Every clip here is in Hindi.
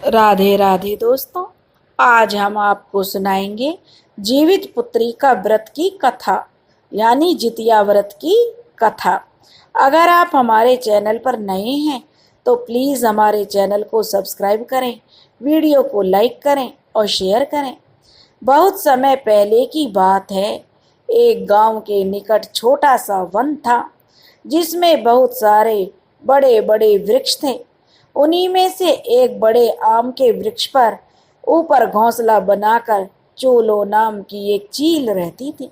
राधे राधे दोस्तों। आज हम आपको सुनाएंगे जीवित पुत्री का व्रत की कथा, यानी जितिया व्रत की कथा। अगर आप हमारे चैनल पर नए हैं तो प्लीज़ हमारे चैनल को सब्सक्राइब करें, वीडियो को लाइक करें और शेयर करें। बहुत समय पहले की बात है। एक गांव के निकट छोटा सा वन था जिसमें बहुत सारे बड़े बड़े वृक्ष थे। उन्हीं में से एक बड़े आम के वृक्ष पर ऊपर घोंसला बनाकर चूलो नाम की एक चील रहती थी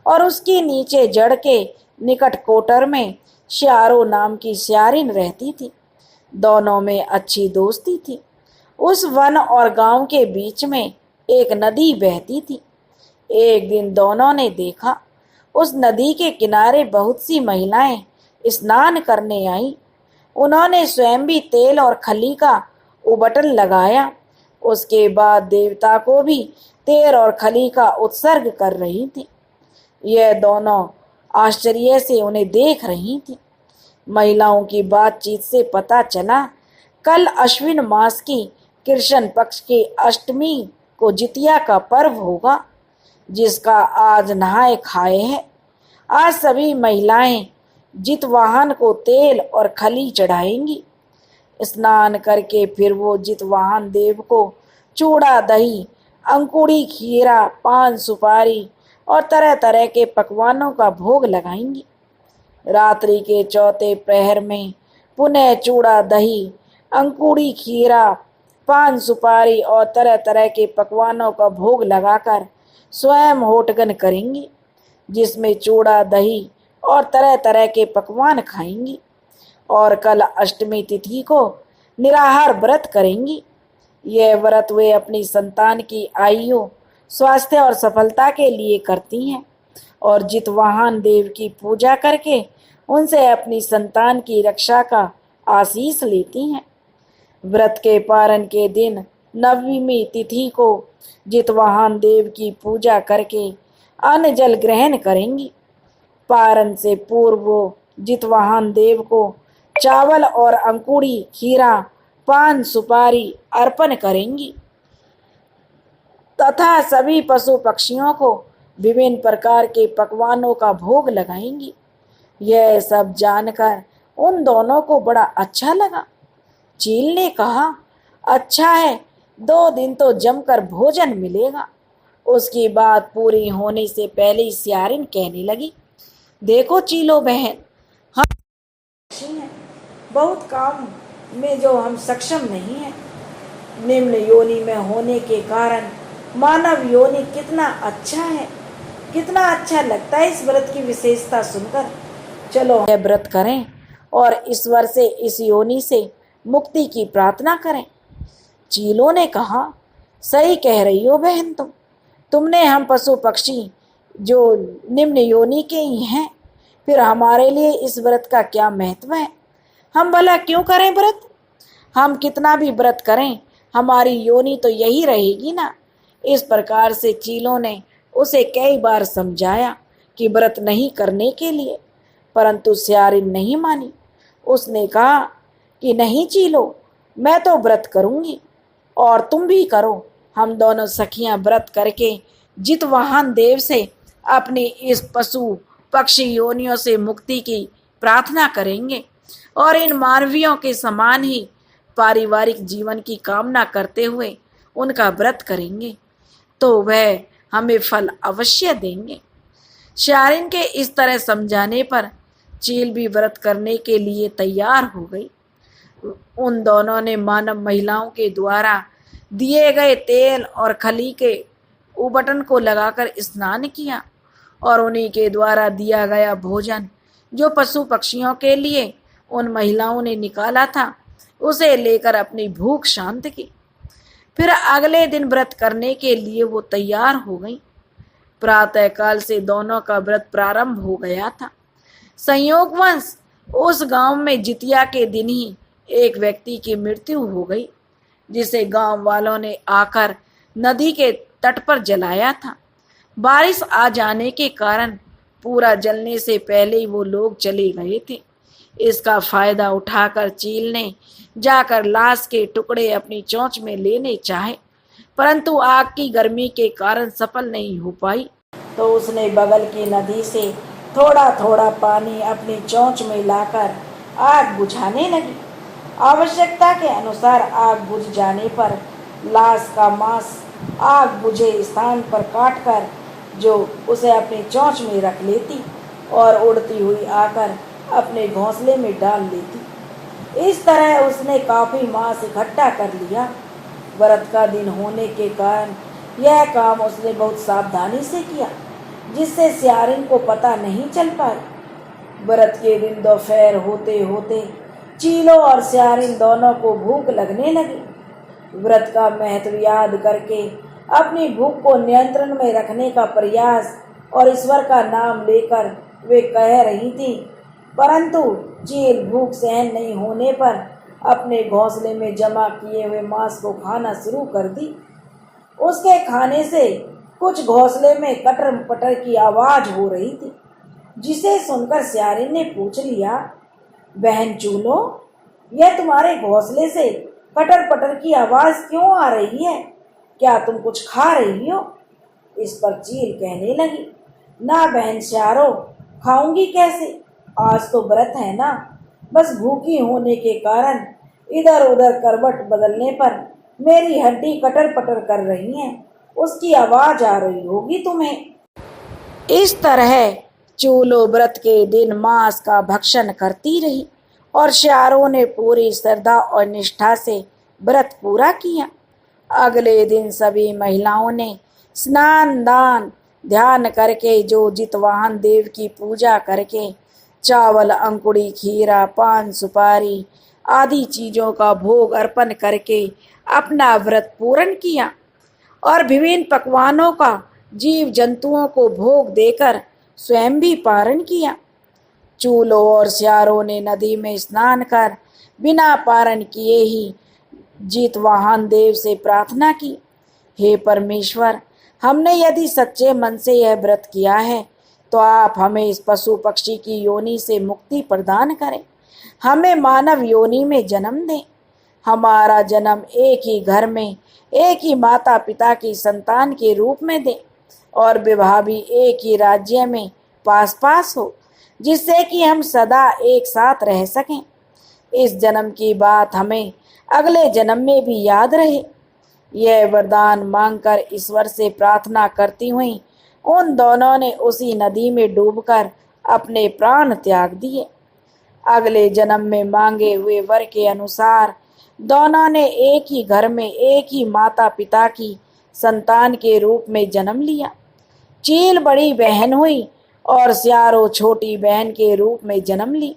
और उसके नीचे जड़ के निकट कोटर में श्यारो नाम की श्यारिन रहती थी। दोनों में अच्छी दोस्ती थी। उस वन और गांव के बीच में एक नदी बहती थी। एक दिन दोनों ने देखा, उस नदी के किनारे बहुत सी महिलाएं स्नान करने आईं। उन्होंने स्वयं भी तेल और खली का उबटन लगाया। उसके बाद देवता को भी तेल और खली का उत्सर्ग कर रही थी। यह दोनों आश्चर्य से उन्हें देख रही थी। महिलाओं की बातचीत से पता चला कल अश्विन मास की कृष्ण पक्ष की अष्टमी को जितिया का पर्व होगा, जिसका आज नहाए खाए है। आज सभी महिलाएं जितवाहन को तेल और खली चढ़ाएंगी। स्नान करके फिर वो जितवाहन देव को चूड़ा, दही, अंकुड़ी, खीरा, पान, सुपारी और तरह तरह के पकवानों का भोग लगाएंगी। रात्रि के चौथे प्रहर में पुनः चूड़ा, दही, अंकुड़ी, खीरा, पान, सुपारी और तरह तरह के पकवानों का भोग लगाकर स्वयं होटगन करेंगी, जिसमें चूड़ा, दही और तरह तरह के पकवान खाएंगी। और कल अष्टमी तिथि को निराहार व्रत करेंगी। यह व्रत वे अपनी संतान की आयु, स्वास्थ्य और सफलता के लिए करती हैं और जितवाहन देव की पूजा करके उनसे अपनी संतान की रक्षा का आशीष लेती हैं। व्रत के पारण के दिन नवमी तिथि को जितवाहन देव की पूजा करके अन्न जल ग्रहण करेंगी। पारण से पूर्व जितवाहन देव को चावल और अंकुड़ी, खीरा, पान, सुपारी अर्पण करेंगी तथा सभी पशु पक्षियों को विभिन्न प्रकार के पकवानों का भोग लगाएंगी। यह सब जानकर उन दोनों को बड़ा अच्छा लगा। चील ने कहा, अच्छा है, 2 दिन तो जमकर भोजन मिलेगा। उसकी बात पूरी होने से पहले श्यारिन कहने लगी, देखो चीलो बहन, हम हैं, बहुत काम में जो हम सक्षम नहीं हैं। निम्न योनि में होने के कारण मानव योनि कितना अच्छा है, कितना अच्छा लगता है इस व्रत की विशेषता सुनकर। चलो यह व्रत करें और ईश्वर से इस योनि से मुक्ति की प्रार्थना करें। चीलों ने कहा, सही कह रही हो बहन, तुमने हम पशु पक्षी जो निम्न योनि के ही हैं, फिर हमारे लिए इस व्रत का क्या महत्व है? हम भला क्यों करें व्रत? हम कितना भी व्रत करें हमारी योनि तो यही रहेगी ना। इस प्रकार से चीलों ने उसे कई बार समझाया कि व्रत नहीं करने के लिए, परंतु श्यारिन नहीं मानी। उसने कहा कि नहीं चीलो, मैं तो व्रत करूंगी और तुम भी करो। हम दोनों सखियां व्रत करके जितवाहन देव से अपनी इस पशु पक्षी योनियों से मुक्ति की प्रार्थना करेंगे और इन मानवियों के समान ही पारिवारिक जीवन की कामना करते हुए उनका व्रत करेंगे, तो वह हमें फल अवश्य देंगे। श्यारिन के इस तरह समझाने पर चील भी व्रत करने के लिए तैयार हो गई। उन दोनों ने मानव महिलाओं के द्वारा दिए गए तेल और खली के उबटन को लगाकर स्नान किया और उन्हीं के द्वारा दिया गया भोजन जो पशु पक्षियों के लिए उन महिलाओं ने निकाला था, उसे लेकर अपनी भूख शांत की। फिर अगले दिन व्रत करने के लिए वो तैयार हो गई। प्रातःकाल से दोनों का व्रत प्रारंभ हो गया था। संयोगवश उस गांव में जितिया के दिन ही एक व्यक्ति की मृत्यु हो गई, जिसे गांव वालों ने आकर नदी के तट पर जलाया था। बारिश आ जाने के कारण पूरा जलने से पहले ही वो लोग चले गए थे। इसका फायदा उठाकर चील ने जाकर लाश के टुकड़े अपनी चोंच में लेने चाहे, परंतु आग की गर्मी के कारण सफल नहीं हो पाई। तो उसने बगल की नदी से थोड़ा थोड़ा पानी अपनी चोंच में लाकर आग बुझाने लगी। आवश्यकता के अनुसार आग बुझ जाने पर लाश का मांस आग बुझे स्थान पर काटकर जो उसे अपनी चोंच में रख लेती और उड़ती हुई आकर अपने घोंसले में डाल लेती। इस तरह उसने काफी मांस इकट्ठा कर लिया। व्रत का दिन होने के कारण यह काम उसने बहुत सावधानी से किया, जिससे सियारिन को पता नहीं चल पाया। व्रत के दिन दोपहर होते होते चीलों और सियारिन दोनों को भूख लगने लगी। व्रत का महत्व याद करके अपनी भूख को नियंत्रण में रखने का प्रयास और ईश्वर का नाम लेकर वे कह रही थी, परंतु चील भूख सहन नहीं होने पर अपने घोंसले में जमा किए हुए मांस को खाना शुरू कर दी। उसके खाने से कुछ घोंसले में कटर पटर की आवाज हो रही थी, जिसे सुनकर सियारिन ने पूछ लिया, बहन चूलो, यह तुम्हारे घोंसले से कटर पटर की आवाज क्यों आ रही है? क्या तुम कुछ खा रही हो? इस पर चील कहने लगी, ना बहन श्यारो, खाऊंगी कैसे? आज तो व्रत है ना, बस भूखी होने के कारण इधर उधर करवट बदलने पर मेरी हड्डी कटर पटर कर रही है, उसकी आवाज आ रही होगी तुम्हें। इस तरह चूलो व्रत के दिन मांस का भक्षण करती रही और श्यारों ने पूरी श्रद्धा और निष्ठा से व्रत पूरा किया। अगले दिन सभी महिलाओं ने स्नान दान ध्यान करके जो जितवाहन देव की पूजा करके चावल अंकुड़ी खीरा पान सुपारी आदि चीजों का भोग अर्पण करके अपना व्रत पूर्ण किया और विभिन्न पकवानों का जीव जंतुओं को भोग देकर स्वयं भी पारण किया। चूलों और सियारों ने नदी में स्नान कर बिना पारण किए ही जितवाहन देव से प्रार्थना की, हे परमेश्वर, हमने यदि सच्चे मन से यह व्रत किया है तो आप हमें इस पशु पक्षी की योनि से मुक्ति प्रदान करें, हमें मानव योनि में जन्म दें। हमारा जन्म एक ही घर में एक ही माता पिता की संतान के रूप में दें और विवाह भी एक ही राज्य में पास पास हो, जिससे कि हम सदा एक साथ रह सकें। इस जन्म की बात हमें अगले जन्म में भी याद रहे। यह वरदान मांगकर ईश्वर से प्रार्थना करती हुई उन दोनों ने उसी नदी में डूबकर अपने प्राण त्याग दिए। अगले जन्म में मांगे हुए वर के अनुसार दोनों ने एक ही घर में एक ही माता पिता की संतान के रूप में जन्म लिया। चील बड़ी बहन हुई और सियारो छोटी बहन के रूप में जन्म ली।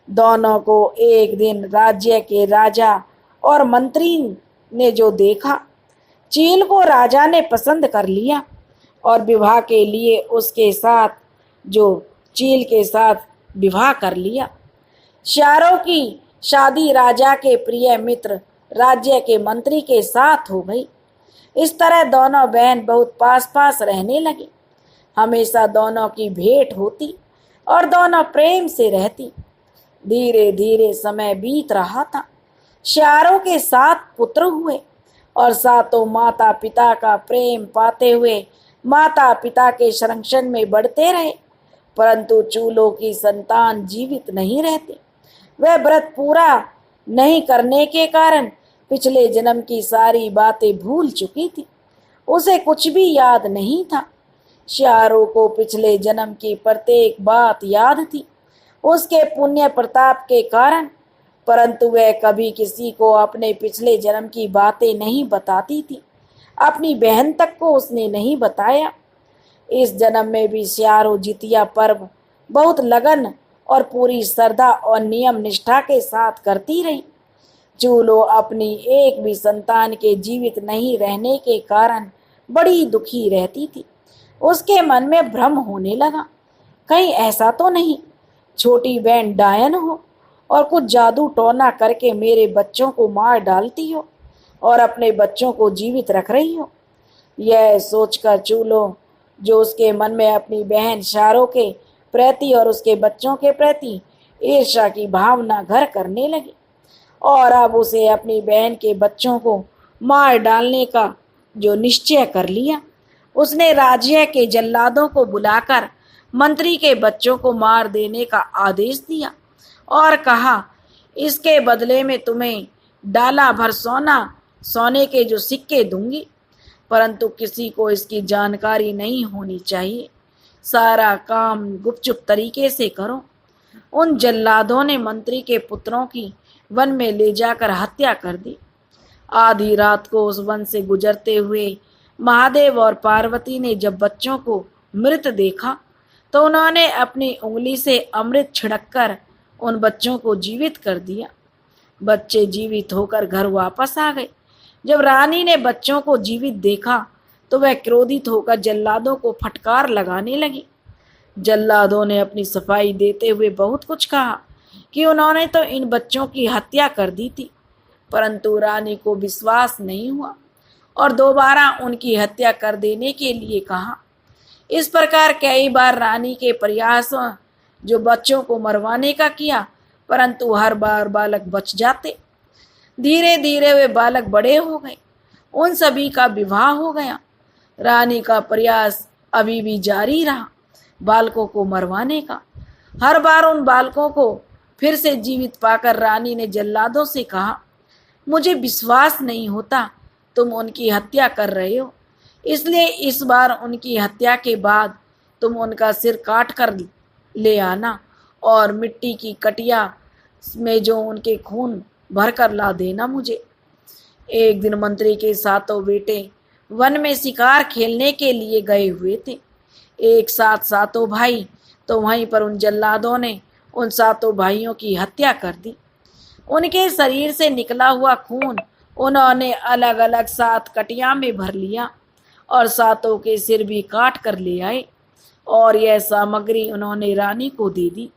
दोनों को एक दिन राज्य के राजा और मंत्री ने जो देखा, चील को राजा ने पसंद कर लिया और विवाह के लिए उसके साथ जो चील के साथ विवाह कर लिया। सियारों की शादी राजा के प्रिय मित्र राज्य के मंत्री के साथ हो गई। इस तरह दोनों बहन बहुत पास पास रहने लगी। हमेशा दोनों की भेंट होती और दोनों प्रेम से रहती। धीरे धीरे समय बीत रहा था। सियारों के 7 पुत्र हुए और सातों माता पिता का प्रेम पाते हुए माता पिता के संरक्षण में बढ़ते रहे, परंतु चूलों की संतान जीवित नहीं रहती। वह व्रत पूरा नहीं करने के कारण पिछले जन्म की सारी बातें भूल चुकी थी, उसे कुछ भी याद नहीं था। सियारों को पिछले जन्म की प्रत्येक बात याद थी उसके पुण्य प्रताप के कारण, परंतु वह कभी किसी को अपने पिछले जन्म की बातें नहीं बताती थी। अपनी बहन तक को उसने नहीं बताया। इस जन्म में भी सियारो जितिया पर्व बहुत लगन और पूरी श्रद्धा और नियम निष्ठा के साथ करती रही। चूलो अपनी एक भी संतान के जीवित नहीं रहने के कारण बड़ी दुखी रहती थी। उसके मन में भ्रम होने लगा, कहीं ऐसा तो नहीं छोटी बहन डायन हो और कुछ जादू टोना करके मेरे बच्चों को मार डालती हो और अपने बच्चों को जीवित रख रही हो। यह सोचकर चूलो, जो उसके मन में अपनी बहन सियारो के प्रति और उसके बच्चों के प्रति ईर्ष्या की भावना घर करने लगी। और अब उसे अपनी बहन के बच्चों को मार डालने का जो निश्चय कर लिया। उसने राज्य के जल्लादों को बुलाकर मंत्री के बच्चों को मार देने का आदेश दिया और कहा, इसके बदले में तुम्हें डाला भर सोने के जो सिक्के दूंगी, परंतु किसी को इसकी जानकारी नहीं होनी चाहिए। सारा काम गुपचुप तरीके से करो। उन जल्लादों ने मंत्री के पुत्रों की वन में ले जाकर हत्या कर दी। आधी रात को उस वन से गुजरते हुए महादेव और पार्वती ने जब बच्चों को मृत देखा तो उन्होंने अपनी उंगली से अमृत छिड़ककर उन बच्चों को जीवित कर दिया। बच्चे जीवित होकर घर वापस आ गए। जब रानी ने बच्चों को जीवित देखा तो वह क्रोधित होकर जल्लादों को फटकार लगाने लगी। जल्लादों ने अपनी सफाई देते हुए बहुत कुछ कहा कि उन्होंने तो इन बच्चों की हत्या कर दी थी, परंतु रानी को विश्वास नहीं हुआ और दोबारा उनकी हत्या कर देने के लिए कहा। इस प्रकार कई बार रानी के प्रयास जो बच्चों को मरवाने का किया, परंतु हर बार बालक बच जाते। धीरे धीरे वे बालक बड़े हो गए। उन सभी का विवाह हो गया। रानी का प्रयास अभी भी जारी रहा बालकों को मरवाने का। हर बार उन बालकों को फिर से जीवित पाकर रानी ने जल्लादों से कहा, मुझे विश्वास नहीं होता तुम उनकी हत्या कर रहे हो, इसलिए इस बार उनकी हत्या के बाद तुम उनका सिर काट कर ले आना और मिट्टी की कटिया में जो उनके खून भरकर ला देना मुझे। एक दिन मंत्री के सातों बेटे वन में शिकार खेलने के लिए गए हुए थे। एक साथ सातों भाई, तो वहीं पर उन जल्लादों ने उन सातों भाइयों की हत्या कर दी। उनके शरीर से निकला हुआ खून उन्होंने अलग अलग 7 कटिया में भर लिया और सातों के सिर भी काट कर ले आए और यह सामग्री उन्होंने रानी को दे दी।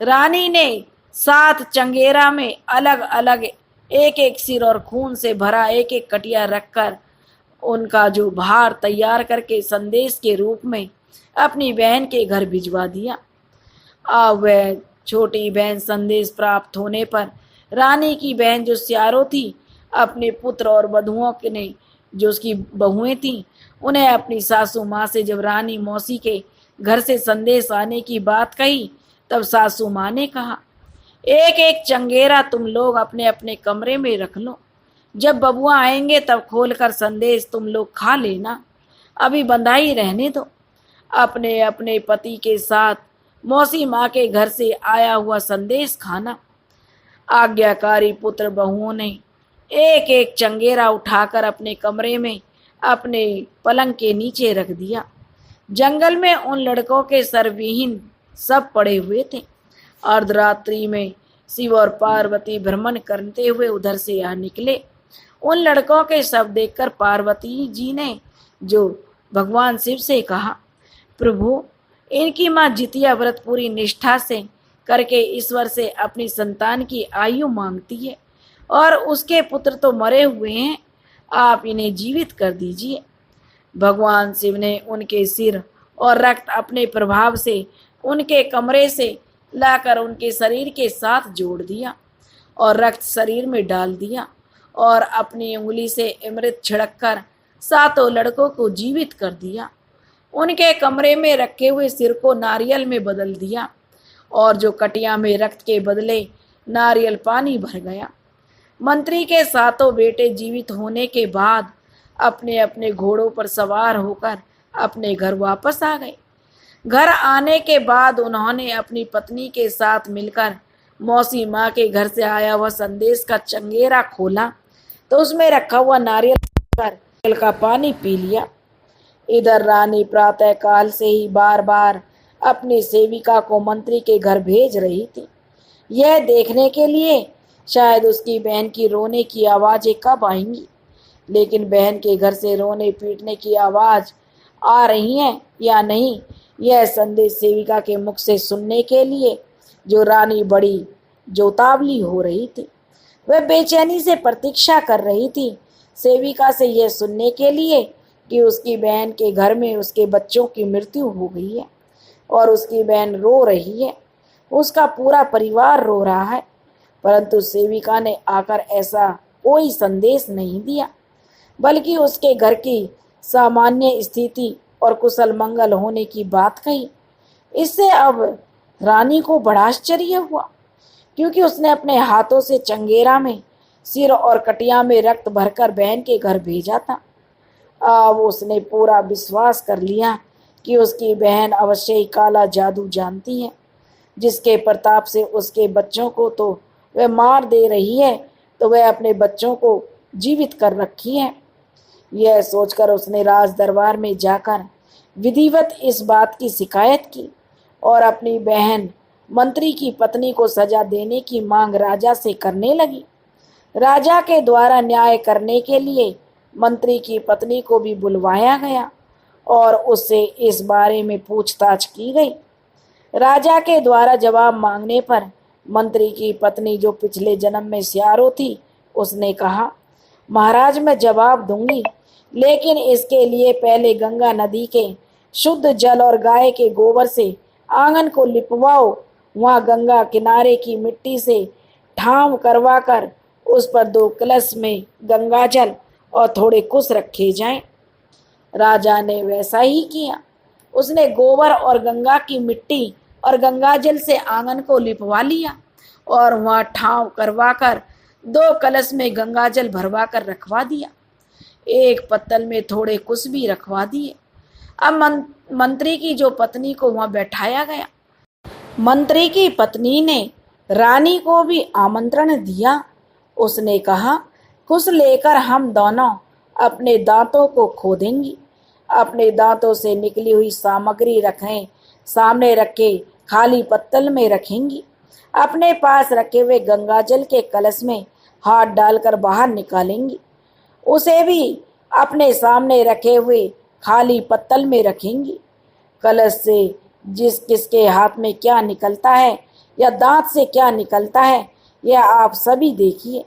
रानी ने 7 चंगेरा में अलग अलग एक एक सिर और खून से भरा एक एक कटिया रखकर उनका जो भार तैयार करके संदेश के रूप में अपनी बहन के घर भिजवा दिया। अब वह छोटी बहन संदेश प्राप्त होने पर रानी की बहन जो स्यारो थी, अपने पुत्र और बधुओं के ने जो उसकी बहुएं थीं, उन्हें अपनी सासू माँ से जब रानी मौसी के घर से संदेश आने की बात कही, तब सासू माँ ने कहा, एक एक चंगेरा तुम लोग अपने अपने कमरे में रख लो, जब बबुआ आएंगे तब खोलकर संदेश तुम लोग खा लेना, अभी बंधाई रहने दो। अपने अपने पति के साथ मौसी माँ के घर से आया हुआ संदेश खाना। आज्ञाकारी पुत्र बहुओं ने एक एक चंगेरा उठाकर अपने कमरे में अपने पलंग के नीचे रख दिया। जंगल में उन लड़कों के सर्वविहीन सब पड़े हुए थे। अर्धरात्रि में शिव और पार्वती भ्रमण करते हुए उधर से आ निकले। उन लड़कों के शव देखकर पार्वती जी ने जो भगवान शिव से कहा, प्रभु, इनकी माँ जितिया व्रत पूरी निष्ठा से करके ईश्वर से अपनी संतान की आयु मांगती है और उसके पुत्र तो मरे हुए हैं, आप इन्हें जीवित कर दीजिए। भगवान शिव ने उनके सिर और रक्त अपने प्रभाव से उनके कमरे से लाकर उनके शरीर के साथ जोड़ दिया और रक्त शरीर में डाल दिया और अपनी उंगली से अमृत छिड़ककर सातों लड़कों को जीवित कर दिया। उनके कमरे में रखे हुए सिर को नारियल में बदल दिया और जो कटिया में रक्त के बदले नारियल पानी भर गया। मंत्री के सातों बेटे जीवित होने के बाद अपने अपने घोड़ों पर सवार होकर अपने घर वापस आ गए। घर आने के बाद उन्होंने अपनी पत्नी के साथ मिलकर मौसी माँ के घर से आया हुआ संदेश का चंगेरा खोला तो उसमें रखा हुआ नारियल का पानी पी लिया। इधर रानी प्रातः काल से ही बार बार अपनी सेविका को मंत्री के घर भेज रही थी, यह देखने के लिए शायद उसकी बहन की रोने की आवाज़ें कब आएंगी। लेकिन बहन के घर से रोने पीटने की आवाज़ आ रही है या नहीं, यह संदेश सेविका के मुख से सुनने के लिए जो रानी बड़ी जोतावली हो रही थी, वह बेचैनी से प्रतीक्षा कर रही थी सेविका से यह सुनने के लिए कि उसकी बहन के घर में उसके बच्चों की मृत्यु हो गई है और उसकी बहन रो रही है, उसका पूरा परिवार रो रहा है परंतु सेविका ने आकर ऐसा कोई संदेश नहीं दिया, बल्कि उसके घर की सामान्य स्थिति और कुशल मंगल होने की बात कही। इससे अब रानी को बड़ा आश्चर्य हुआ, क्योंकि उसने अपने हाथों से चंगेरा में सिर और कटिया में रक्त भरकर बहन के घर भेजा था। अब उसने पूरा विश्वास कर लिया कि उसकी बहन अवश्य ही काला जादू जानती है, जिसके प्रताप से उसके बच्चों को तो वह मार दे रही है, तो वह अपने बच्चों को जीवित कर रखी है। यह सोचकर उसने राज दरबार में जाकर विधिवत इस बात की शिकायत की और अपनी बहन मंत्री की पत्नी को सजा देने की मांग राजा से करने लगी। राजा के द्वारा न्याय करने के लिए मंत्री की पत्नी को भी बुलवाया गया और उससे इस बारे में पूछताछ की गई। राजा के द्वारा जवाब मांगने पर मंत्री की पत्नी, जो पिछले जन्म में स्यारो थी, उसने कहा, महाराज मैं जवाब दूंगी, लेकिन इसके लिए पहले गंगा नदी के शुद्ध जल और गाय के गोबर से आंगन को लिपवाओ। वहाँ गंगा किनारे की मिट्टी से ठाव करवा कर उस पर 2 कलश में गंगा जल और थोड़े कुश रखे जाएं। राजा ने वैसा ही किया। उसने गोबर और गंगा की मिट्टी और गंगा जल से आंगन को लिपवा लिया और वहाँ ठाव करवा कर 2 कलश में गंगा जल भरवा कर रखवा दिया। एक पत्तल में थोड़े कुश भी रखवा दिए। अब मंत्री की जो पत्नी को वहाँ बैठाया गया। मंत्री की पत्नी ने रानी को भी आमंत्रण दिया। उसने कहा, कुश लेकर हम दोनों अपने दांतों को खोदेंगी। अपने दांतों से निकली हुई सामग्री सामने रखे खाली पत्तल में रखेंगी। अपने पास रखे हुए गंगाजल के कलश में हाथ डालकर बाहर निकालेंगी। उसे भी अपने सामने रखे हुए खाली पत्तल में रखेंगी। कलश से किसके हाथ में क्या निकलता है या दांत से क्या निकलता है, यह आप सभी देखिए।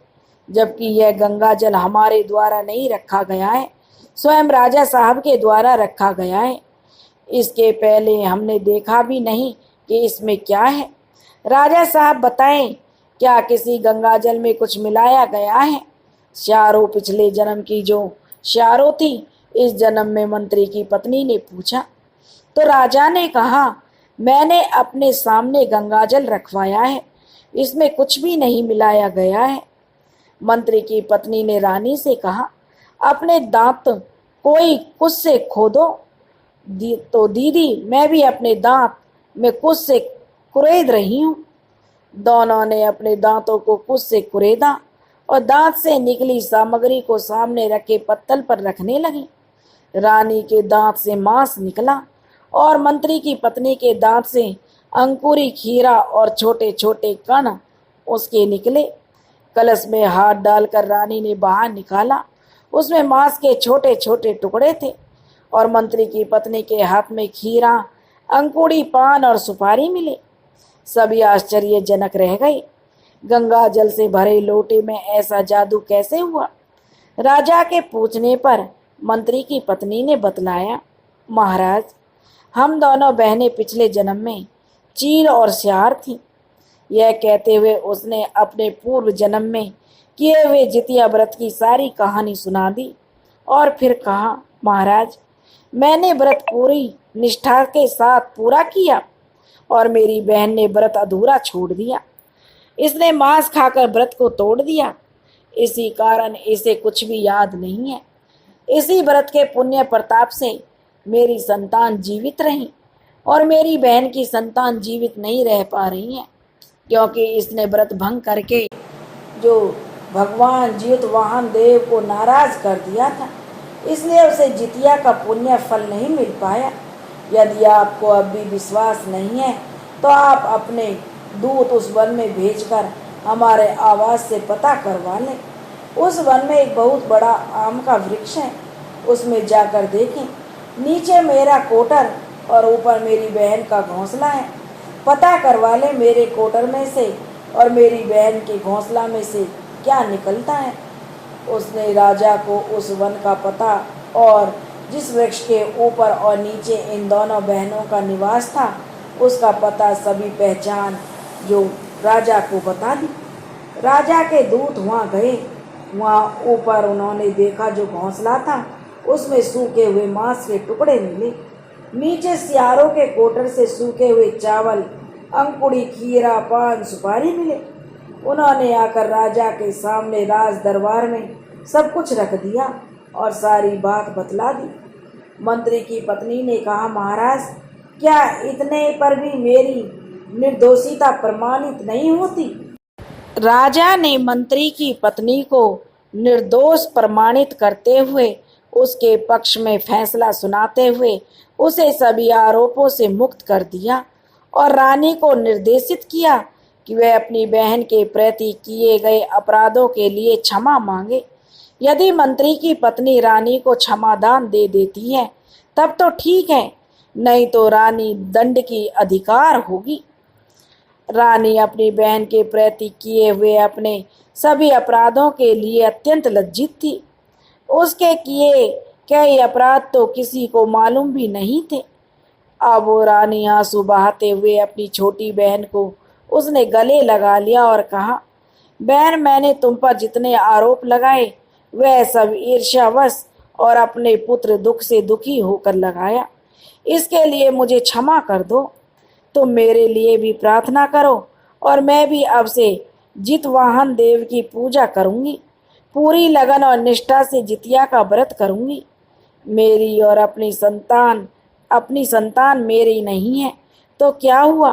जबकि यह गंगा जल हमारे द्वारा नहीं रखा गया है, स्वयं राजा साहब के द्वारा रखा गया है। इसके पहले हमने देखा भी नहीं कि इसमें क्या है। राजा साहब बताएं, क्या किसी गंगा जल में कुछ मिलाया गया है? श्यारो पिछले जन्म की जो श्यारो थी, इस जन्म में मंत्री की पत्नी ने पूछा। तो राजा ने कहा, मैंने अपने सामने गंगाजल रखवाया है, इसमें कुछ भी नहीं मिलाया गया है। मंत्री की पत्नी ने रानी से कहा, अपने दांत कोई कुछ से खोदो। तो दीदी, मैं भी अपने दांत में कुछ से कुरेद रही हूँ। दोनों ने अपने दांतों को कुछ से कुरेदा और दांत से निकली सामग्री को सामने रखे पत्तल पर रखने लगी। रानी के दांत से मांस निकला और मंत्री की पत्नी के दांत से अंकुरी खीरा और छोटे छोटे कण उसके निकले। कलश में हाथ डालकर रानी ने बाहर निकाला। उसमें मांस के छोटे छोटे टुकड़े थे और मंत्री की पत्नी के हाथ में खीरा, अंकुरी, पान और सुपारी मिले। सभी आश्चर्यजनक रह गए। गंगा जल से भरे लोटे में ऐसा जादू कैसे हुआ? राजा के पूछने पर मंत्री की पत्नी ने बतलाया, महाराज, हम दोनों बहनें पिछले जन्म में चील और स्यार थीं। यह कहते हुए उसने अपने पूर्व जन्म में किए हुए जितिया व्रत की सारी कहानी सुना दी और फिर कहा, महाराज, मैंने व्रत पूरी निष्ठा के साथ पूरा किया और मेरी बहन ने व्रत अधूरा छोड़ दिया। इसने मांस खाकर व्रत को तोड़ दिया। इसी कारण इसे कुछ भी याद नहीं है। इसी व्रत के पुण्य प्रताप से मेरी संतान जीवित रही और मेरी बहन की संतान जीवित नहीं रह पा रही है, क्योंकि इसने व्रत भंग करके जो भगवान जीतवाहन देव को नाराज कर दिया था, इसलिए उसे जितिया का पुण्य फल नहीं मिल पाया। यदि आपको अब भी विश्वास नहीं है तो आप अपने दूत उस वन में भेजकर हमारे आवास से पता करवा लें। उस वन में एक बहुत बड़ा आम का वृक्ष है, उसमें जाकर देखें। नीचे मेरा कोटर और ऊपर मेरी बहन का घोंसला है। पता करवा लें मेरे कोटर में से और मेरी बहन के घोंसला में से क्या निकलता है। उसने राजा को उस वन का पता और जिस वृक्ष के ऊपर और नीचे इन दोनों बहनों का निवास था, उसका पता, सभी पहचान जो राजा को बता दी। राजा के दूत वहाँ गए। वहाँ ऊपर उन्होंने देखा जो घोंसला था उसमें सूखे हुए मांस के टुकड़े मिले। नीचे सियारों के कोटर से सूखे हुए चावल, अंकुड़ी, खीरा, पान, सुपारी मिले। उन्होंने आकर राजा के सामने राज दरबार में सब कुछ रख दिया और सारी बात बतला दी। मंत्री की पत्नी ने कहा, महाराज, क्या इतने पर भी मेरी निर्दोषिता प्रमाणित नहीं होती? राजा ने मंत्री की पत्नी को निर्दोष प्रमाणित करते हुए उसके पक्ष में फैसला सुनाते हुए उसे सभी आरोपों से मुक्त कर दिया और रानी को निर्देशित किया कि वह अपनी बहन के प्रति किए गए अपराधों के लिए क्षमा मांगे। यदि मंत्री की पत्नी रानी को क्षमादान दे देती है तब तो ठीक है, नहीं तो रानी दंड की अधिकार होगी। रानी अपनी बहन के प्रति किए हुए अपने सभी अपराधों के लिए अत्यंत लज्जित थी। उसके किए कई अपराध तो किसी को मालूम भी नहीं थे। अब वो रानी आंसू बहाते हुए अपनी छोटी बहन को उसने गले लगा लिया और कहा, बहन, मैंने तुम पर जितने आरोप लगाए वह सब ईर्ष्यावश और अपने पुत्र दुख से दुखी होकर लगाया। इसके लिए मुझे क्षमा कर दो। तुम मेरे लिए भी प्रार्थना करो और मैं भी अब से जितवाहन देव की पूजा करूंगी। पूरी लगन और निष्ठा से जितिया का व्रत करूंगी। मेरी और अपनी संतान मेरी नहीं है तो क्या हुआ,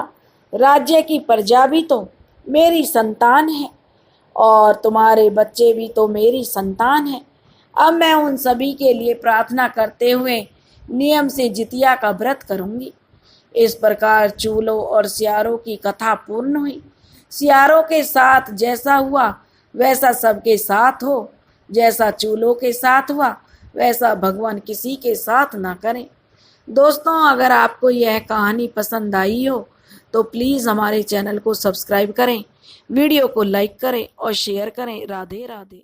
राज्य की प्रजा भी तो मेरी संतान है और तुम्हारे बच्चे भी तो मेरी संतान है। अब मैं उन सभी के लिए प्रार्थना करते हुए नियम से जितिया का व्रत करूंगी। इस प्रकार चूलों और सियारों की कथा पूर्ण हुई। सियारों के साथ जैसा हुआ वैसा सबके साथ हो, जैसा चूलों के साथ हुआ वैसा भगवान किसी के साथ ना करें। दोस्तों, अगर आपको यह कहानी पसंद आई हो तो प्लीज़ हमारे चैनल को सब्सक्राइब करें, वीडियो को लाइक करें और शेयर करें। राधे राधे।